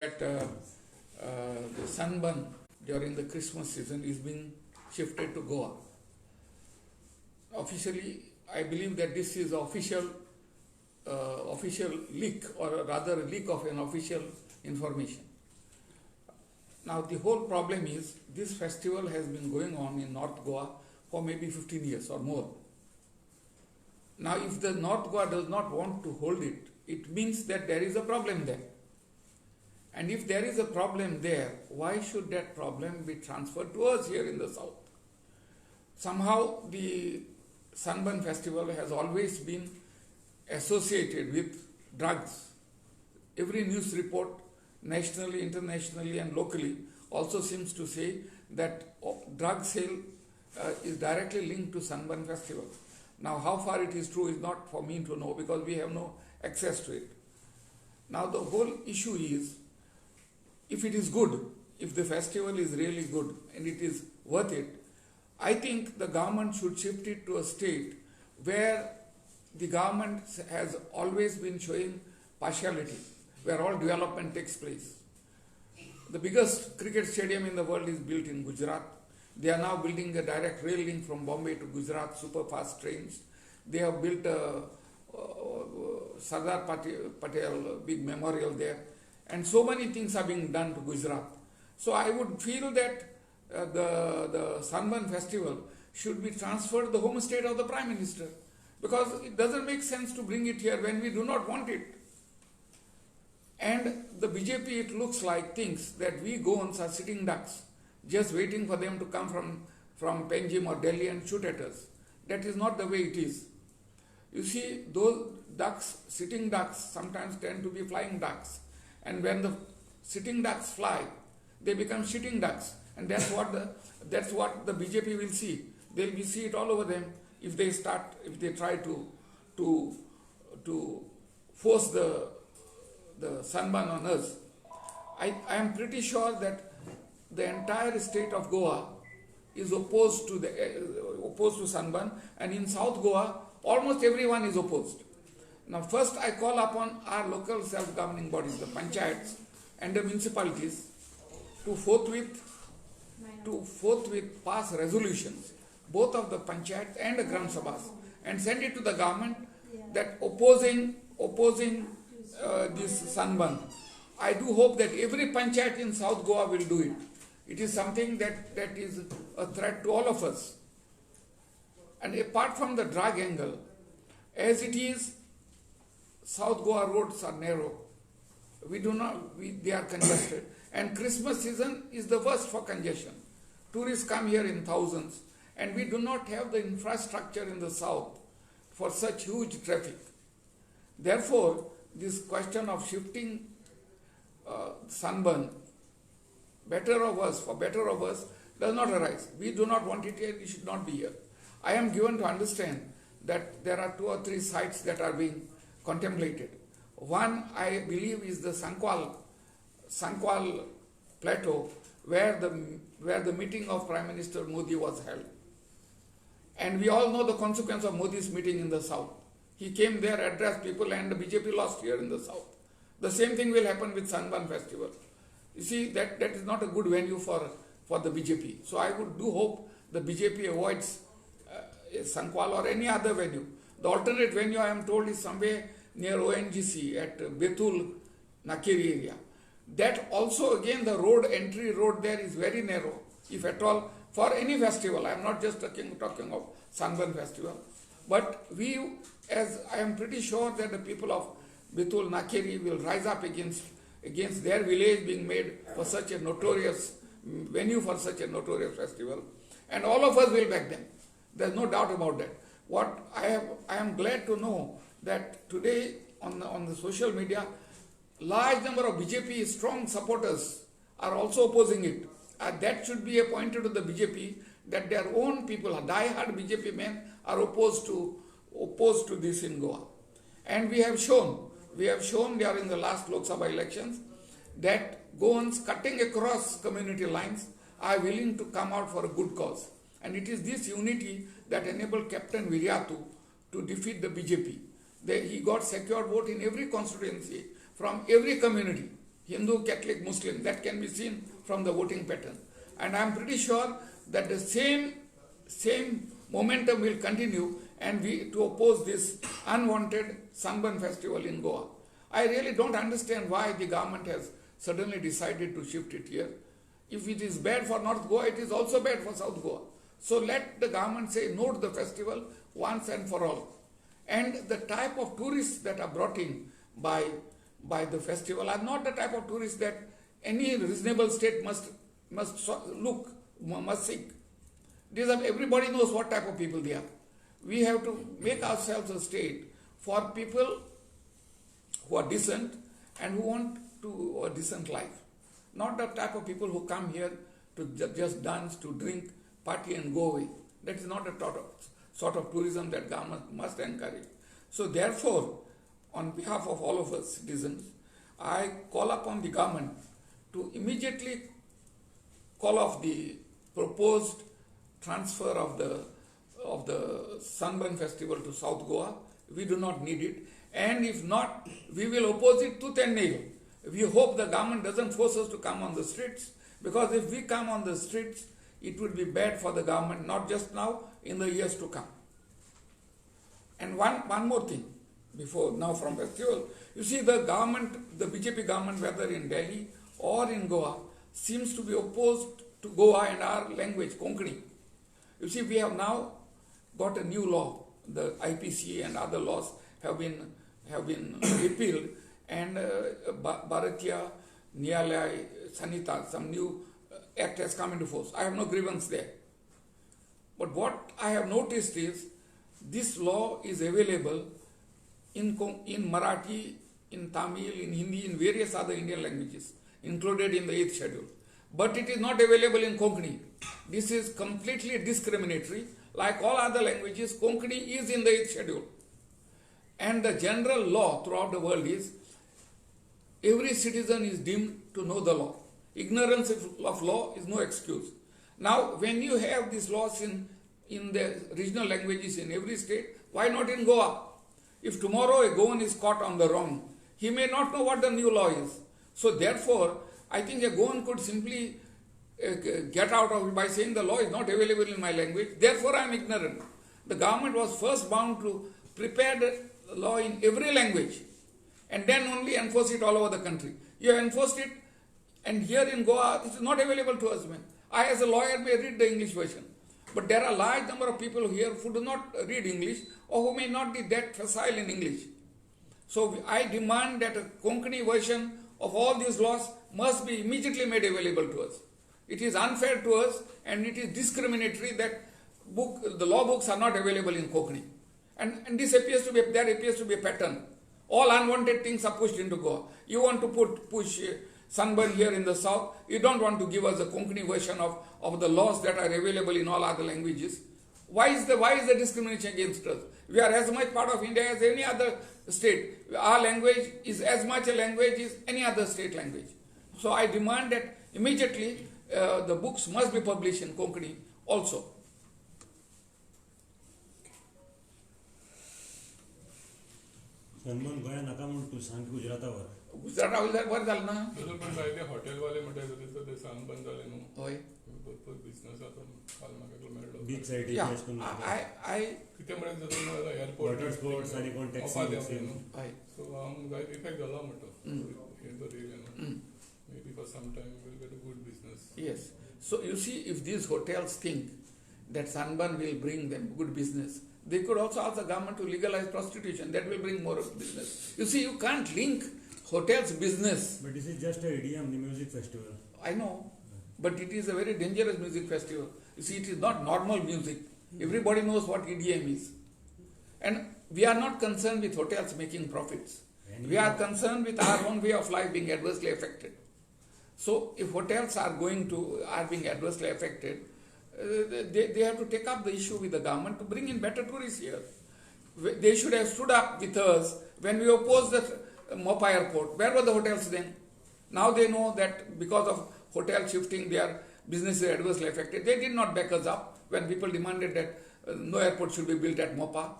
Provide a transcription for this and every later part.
that the Sunburn during the Christmas season is being shifted to Goa. Officially, I believe that this is official leak, or rather a leak of an official information. Now the whole problem is this festival has been going on in North Goa for maybe 15 years or more. Now if the North Goa does not want to hold it, it means that there is a problem there. And if there is a problem there, why should that problem be transferred to us here in the south? Somehow the Sunburn festival has always been associated with drugs. Every news report, nationally, internationally and locally, also seems to say that drug sale is directly linked to Sunburn festival. Now how far it is true is not for me to know, because we have no access to it. Now the whole issue is, if it is good, if the festival is really good and it is worth it, I think the government should shift it to a state where the government has always been showing partiality, where all development takes place. The biggest cricket stadium in the world is built in Gujarat. They are now building a direct rail link from Bombay to Gujarat, super fast trains. They have built a Sardar Patel big memorial there. And so many things are being done to Gujarat. So I would feel that the Sunburn festival should be transferred to the home state of the Prime Minister, because it doesn't make sense to bring it here when we do not want it. And the BJP, it looks like, thinks that we Goans are sitting ducks, just waiting for them to come from Panjim or Delhi and shoot at us. That is not the way it is. You see, those ducks, sitting ducks, sometimes tend to be flying ducks. And when the sitting ducks fly, they become shitting ducks. And that's what the BJP will see. They will see it all over them if they try to force the Sunburn on us. I am pretty sure that the entire state of Goa is opposed to Sunburn, and in South Goa, almost everyone is opposed. Now first I call upon our local self-governing bodies, the panchayats and the municipalities, to forthwith pass resolutions, both of the panchayats and the gram sabhas, and send it to the government that opposing this Sunburn. I do hope that every panchayat in South Goa will do it. It is something that is a threat to all of us. And apart from the drug angle, as it is, South Goa roads are narrow. They are congested. And Christmas season is the worst for congestion. Tourists come here in thousands, and we do not have the infrastructure in the south for such huge traffic. Therefore, this question of shifting Sunburn, better or worse, for better or worse, does not arise. We do not want it here, it should not be here. I am given to understand that there are 2 or 3 sites that are being contemplated. One, I believe, is the Sankwal plateau, where the meeting of Prime Minister Modi was held. And we all know the consequence of Modi's meeting in the south. He came there, addressed people, and the BJP lost here in the south. The same thing will happen with Sunburn festival. You see, that is not a good venue for the BJP. So I do hope the BJP avoids Sankwal or any other venue. The alternate venue, I am told, is somewhere near ONGC at Betul, Nakiri area. That also, again, the entry road there is very narrow, if at all, for any festival. I am not just talking of Sunburn festival. But I am pretty sure that the people of Betul, Nakiri will rise up against their village being made for such a notorious venue, for such a notorious festival. And all of us will back them. There is no doubt about that. What I am glad to know that today on the social media, large number of BJP strong supporters are also opposing it. That should be a pointer to the BJP, that their own people, die-hard BJP men, are opposed to this in Goa. And we have shown during the last Lok Sabha elections that Goans cutting across community lines are willing to come out for a good cause. And it is this unity that enabled Captain Viryatu to defeat the BJP. He got secured vote in every constituency from every community. Hindu, Catholic, Muslim. That can be seen from the voting pattern. And I am pretty sure that the same momentum will continue and we to oppose this unwanted Sunburn festival in Goa. I really don't understand why the government has suddenly decided to shift it here. If it is bad for North Goa, it is also bad for South Goa. So let the government say no to the festival once and for all. And the type of tourists that are brought in by the festival are not the type of tourists that any reasonable state must seek. These are, everybody knows what type of people they are. We have to make ourselves a state for people who are decent and who want to a decent life. Not the type of people who come here to just dance, to drink, party and go away. That is not a sort of tourism that government must encourage. So therefore, on behalf of all of us citizens, I call upon the government to immediately call off the proposed transfer of the Sunburn festival to South Goa. We do not need it. And if not, we will oppose it tooth and nail. We hope the government doesn't force us to come on the streets, because if we come on the streets, it would be bad for the government, not just now, in the years to come. And one more thing, before now from festival, you see the government, the BJP government, whether in Delhi or in Goa, seems to be opposed to Goa and our language, Konkani. You see, we have now got a new law. The IPC and other laws have been repealed, and Bharatiya Nyayalaya Sanhita, some new act has come into force. I have no grievance there. But what I have noticed is this law is available in Marathi, in Tamil, in Hindi, in various other Indian languages, included in the 8th schedule. But it is not available in Konkani. This is completely discriminatory. Like all other languages, Konkani is in the 8th schedule. And the general law throughout the world is every citizen is deemed to know the law. Ignorance of law is no excuse. Now, when you have these laws in the regional languages in every state, why not in Goa? If tomorrow a Goan is caught on the wrong, he may not know what the new law is. So therefore, I think a Goan could simply get out of it by saying the law is not available in my language, therefore I am ignorant. The government was first bound to prepare the law in every language and then only enforce it all over the country. You have enforced it, and here in Goa it is not available to us. I as a lawyer may read the English version, but there are a large number of people here who do not read English or who may not be that facile in English. So I demand that a Konkani version of all these laws must be immediately made available to us. It is unfair to us and it is discriminatory that the law books are not available in Konkani. And this appears to be, there appears to be a pattern. All unwanted things are pushed into Goa. You want to push Sunburn here in the south. You don't want to give us a Konkani version of the laws that are available in all other languages. Why is the discrimination against us? We are as much part of India as any other state. Our language is as much a language as any other state language. So I demand that immediately the books must be published in Konkani also. सन्मान गोंया नाका म्हूण तूं सांग गुजरातावर गुजराता बरें जालें ना पण भायले हॉटेलवाले म्हणटात ते सांग बंद जाले न्हू हय भरपूर बिझनस आतां काल म्हाका मेळ्ळो बीच सायडीक अशें करून कितें म्हणून जाता एअरपोर्ट वॉटर स्पोर्ट्स आनी कोण टॅक्सी हय सो जायत इफेक्ट जाला म्हणटा हे तो न्हू maybe for some time we will get a good business. Yes. So you see, if these hotels think that Sunburn will bring them good business, they could also ask the government to legalize prostitution. That will bring more business. You see, you can't link hotels business. But this is just a EDM, the music festival. I know, but it is a very dangerous music festival. You see, it is not normal music. Everybody knows what EDM is. And we are not concerned with hotels making profits. We are concerned with our own way of life being adversely affected. So if hotels are being adversely affected, they have to take up the issue with the government to bring in better tourists here. They should have stood up with us when we opposed the Mopa airport. Where were the hotels then? Now they know that because of hotel shifting, their business is adversely affected. They did not back us up when people demanded that no airport should be built at Mopa.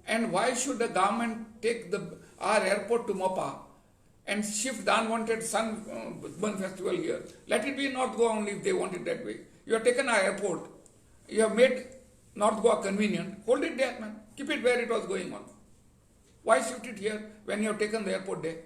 And why should the government take our airport to Mopa and shift the unwanted Sunburn festival here. Let it be in North Goa only if they want it that way. You have taken our airport. You have made North Goa convenient. Hold it there, man. Keep it where it was going on. Why shift it here when you have taken the airport there?